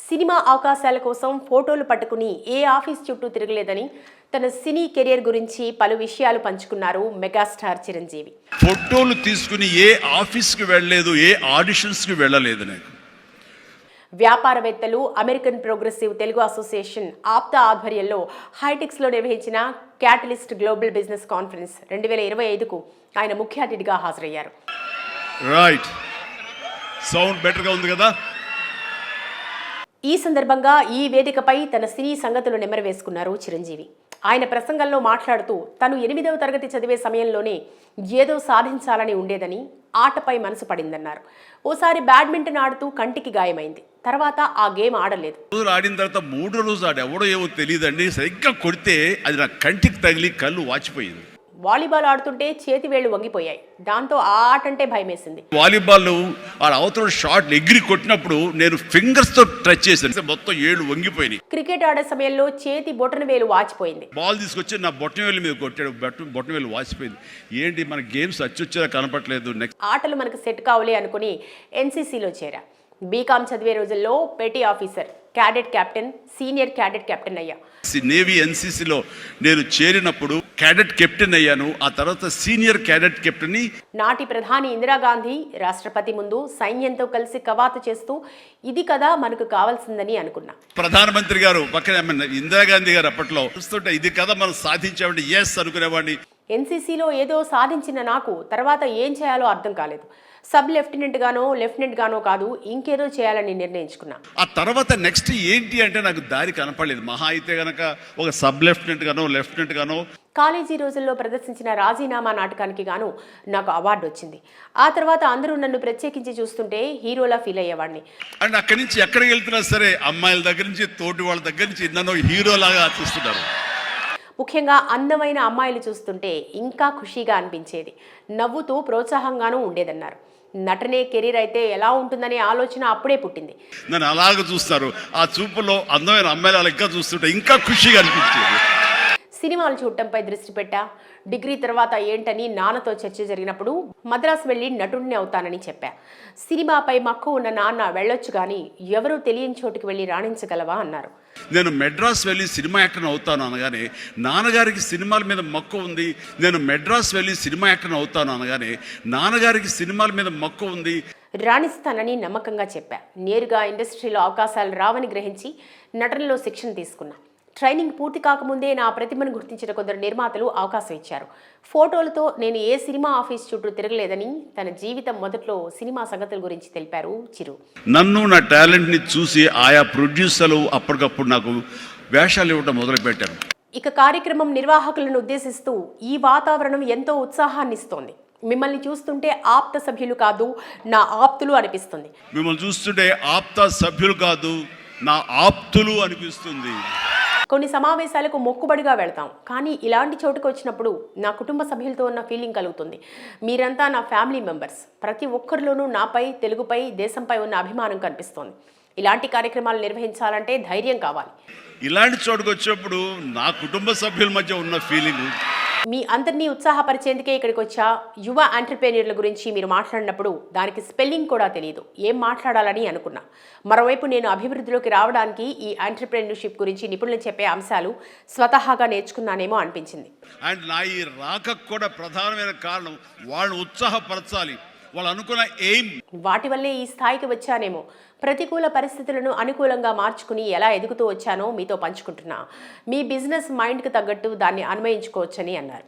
Cinema అవకాశాల కోసం ఫోటోలు పట్టుకుని ఏ ఆఫీస్ చుట్టూ తిరగలేదని తన సినీ కెరియర్ గురించి పలు విషయాలు పంచుకున్నారు మెగాస్టార్ చిరంజీవి. ఫోటోలు తీసుకుని ఏ ఆఫీస్కి వెళ్ళలేదు, ఏ ఆడిషన్స్కి వెళ్ళలేదు. నేను వ్యాపారవేత్తలు American progressive Telugu association APTA ఆధ్వర్యంలో హైటెక్స్లో నిర్వహించిన క్యాటలిస్ట్ గ్లోబల్ బిజినెస్ కాన్ఫరెన్స్ 2025కు ఆయన ముఖ్య అతిథిగా హాజరయ్యారు. రైట్, సౌండ్ బెటర్గా ఉంది కదా. ఈ సందర్భంగా ఈ వేదికపై తన సినీ సంగతులు నెమరవేసుకున్నారు చిరంజీవి. ఆయన ప్రసంగంలో మాట్లాడుతూ తను 8వ తరగతి చదివే సమయంలోనే ఏదో సాధించాలని ఉండేదని, ఆటపై మనసు పడిందన్నారు. ఓసారి బ్యాడ్మింటన్ ఆడుతూ కంటికి గాయమైంది. తర్వాత ఆ గేమ్ ఆడలేదు. ఆడిన తర్వాత 3 రోజులు ఎవడో ఏమో తెలియదండి, సరిగ్గా కొడితే అది నా కంటికి తగిలి కళ్ళు వాచిపోయింది. వాలీబాల్ ఆడుతుంటే చేతి వేళ్లు వంగిపోయాయి. దాంతో ఆ ఆట అంటే భయమేసింది. వాలీబాల్ అవతల షాట్ ఎగిరి కొట్టినప్పుడు నేను ఫింగర్స్ తో టచ్ చేశాను, మొత్తం ఏళ్ళు వంగిపోయినాయి. క్రికెట్ ఆడే సమయంలో చేతి బొటన వేలు వాచిపోయింది. బాల్ తీసుకొచ్చి నా బొటన వేలు మీద కొట్టాడు, బొటన వేలు వాచిపోయింది. ఏంటి మన గేమ్స్ అచ్చొచ్చేలా కనపట్లేదు. నెక్స్ట్ ఆటలు మనకు సెట్ కావాలి అనుకుని ఎన్సీసీలో చేరా. బీకామ్ చదివే రోజుల్లో petty officer, cadet captain, senior cadet captain అయ్యా. నేవీ ఎన్సీసీలో నేను చేరినప్పుడు క్యాడెట్ కెప్టెన్ అయ్యాను. ఆ తర్వాత సీనియర్ క్యాడెట్ కెప్టెన్. నాటి ప్రధాని ఇందిరాగాంధీ రాష్ట్రపతి ముందు సైన్యంతో కలిసి కవాతు చేస్తూ ఇది కదా మనకు కావాల్సిందని అనుకున్నా. ప్రధానమంత్రి గారు పక్కన ఇందిరాగాంధీ గారు అప్పట్లో చూస్తుంటే ఇది కదా మనం సాధించామంటే ఎస్ అనుకునేవాడిని. ఎన్సీసీలో ఏదో సాధించిన నాకు తర్వాత ఏం చేయాలో అర్థం కాలేదు. సబ్ లెఫ్టినెంట్ గానో లెఫ్టినెంట్ గానో కాదు, ఇంకేదో చేయాలని నిర్ణయించుకున్నా. ఆ తర్వాత నెక్స్ట్ ఏంటి అంటే నాకు దారి కనపడలేదు. మహా అయితే గనక ఒక సబ్ లెఫ్టినెంట్ గానో. కాలేజీ రోజుల్లో ప్రదర్శించిన రాజీనామా నాటకానికి గాను నాకు అవార్డు వచ్చింది. ఆ తర్వాత అందరూ నన్ను ప్రత్యేకించి చూస్తుంటే హీరోలా ఫీల్ అయ్యేవాడిని. అండ్ అక్కడి నుంచి ఎక్కడికి వెళ్తున్నా సరే అమ్మాయిల దగ్గర నుంచి తోటి వాళ్ళ దగ్గర నుంచి నన్ను హీరోలాగా చూస్తున్నారు. ముఖ్యంగా అందమైన అమ్మాయిలు చూస్తుంటే ఇంకా ఖుషీగా అనిపించేది. నవ్వుతూ ప్రోత్సాహంగానూ ఉండేదన్నారు. నటనే కెరీర్ అయితే ఎలా ఉంటుందనే ఆలోచన అప్పుడే పుట్టింది. నన్ను అలాగ చూస్తారు, ఆ చూపులో అందమైన అమ్మాయిలు ఇంకా చూస్తుంటే ఇంకా ఖుషిగా అనిపించేది. సినిమాలు చూడటంపై దృష్టి పెట్టా. డిగ్రీ తర్వాత ఏంటని నాన్నతో చర్చ జరిగినప్పుడు మద్రాసు వెళ్ళి నటుడిని అవుతానని చెప్పా. సినిమాపై మక్కువ ఉన్న నాన్న వెళ్ళొచ్చు కానీ ఎవరూ తెలియని చోటుకి వెళ్ళి రాణించగలవా అన్నారు. నేను మెడ్రాస్ వెళ్ళి సినిమా యాక్టర్ అవుతాను అనగానే నాన్నగారికి సినిమాల మీద మక్కువ ఉంది. నేను మెడ్రాస్ వెళ్ళి సినిమా యాక్టర్ అవుతాను అనగానే నాన్నగారికి సినిమాల మీద మక్కువ ఉంది. రాణిస్తానని నమ్మకంగా చెప్పా. నేరుగా ఇండస్ట్రీలో అవకాశాలు రావని గ్రహించి నటనలో శిక్షణ తీసుకున్నా. ట్రైనింగ్ పూర్తి కాకముందే నా ప్రతిభను గుర్తించిన కొందరు నిర్మాతలు అవకాశం ఇచ్చారు. ఫోటోలతో నేను ఏ సినిమా ఆఫీస్ చుట్టూ తిరగలేదని తన జీవితం మొదట్లో సినిమా సంగతుల గురించి తెలిపారు చిరు. నన్ను నా టాలెంట్ని చూసి ఆయా ప్రొడ్యూసర్లు అప్పటికప్పుడు నాకు వేషాలు ఇవ్వడం మొదలుపెట్టారు. ఇక కార్యక్రమం నిర్వాహకులను ఉద్దేశిస్తూ ఈ వాతావరణం ఎంతో ఉత్సాహాన్ని ఇస్తోంది. మిమ్మల్ని చూస్తుంటే ఆప్త సభ్యులు కాదు నా ఆప్తులు అనిపిస్తుంది. మిమ్మల్ని చూస్తుంటే ఆప్త సభ్యులు కాదు నా ఆప్తులు అనిపిస్తుంది. కొన్ని సమావేశాలకు మొక్కుబడిగా వెళ్తాం, కానీ ఇలాంటి చోటుకు వచ్చినప్పుడు నా కుటుంబ సభ్యులతో ఉన్న ఫీలింగ్ కలుగుతుంది. మీరంతా నా ఫ్యామిలీ మెంబర్స్. ప్రతి ఒక్కరిలోనూ నాపై, తెలుగుపై, దేశంపై ఉన్న అభిమానం కనిపిస్తోంది. ఇలాంటి కార్యక్రమాలు నిర్వహించాలంటే ధైర్యం కావాలి. ఇలాంటి చోటుకు వచ్చినప్పుడు నా కుటుంబ సభ్యుల మధ్య ఉన్న ఫీలింగ్. మీ అందరినీ ఉత్సాహపరిచేందుకే ఇక్కడికి వచ్చా. యువ ఎంటర్‌ప్రెన్యూర్ల గురించి మీరు మాట్లాడినప్పుడు దానికి స్పెల్లింగ్ కూడా తెలియదు, ఏం మాట్లాడాలని అనుకున్నా. మరోవైపు నేను అభివృద్ధిలోకి రావడానికి ఈ ఎంటర్‌ప్రెన్యూర్‌షిప్ గురించి నిపుణులు చెప్పే అంశాలు స్వతహాగా నేర్చుకున్నానేమో అనిపించింది. అండ్ నా ఈ రాకకు కూడా ప్రధానమైన కారణం వాళ్ళని ఉత్సాహపరచాలి, వాళ్ళు అనుకున్న ఎయిమ్. వాటి వల్లే ఈ స్థాయికి వచ్చానేమో. ప్రతికూల పరిస్థితులను అనుకూలంగా మార్చుకుని ఎలా ఎదుగుతూ వచ్చానో మీతో పంచుకుంటున్నా. మీ బిజినెస్ మైండ్కి తగ్గట్టు దాన్ని అన్వయించుకోవచ్చని అన్నారు.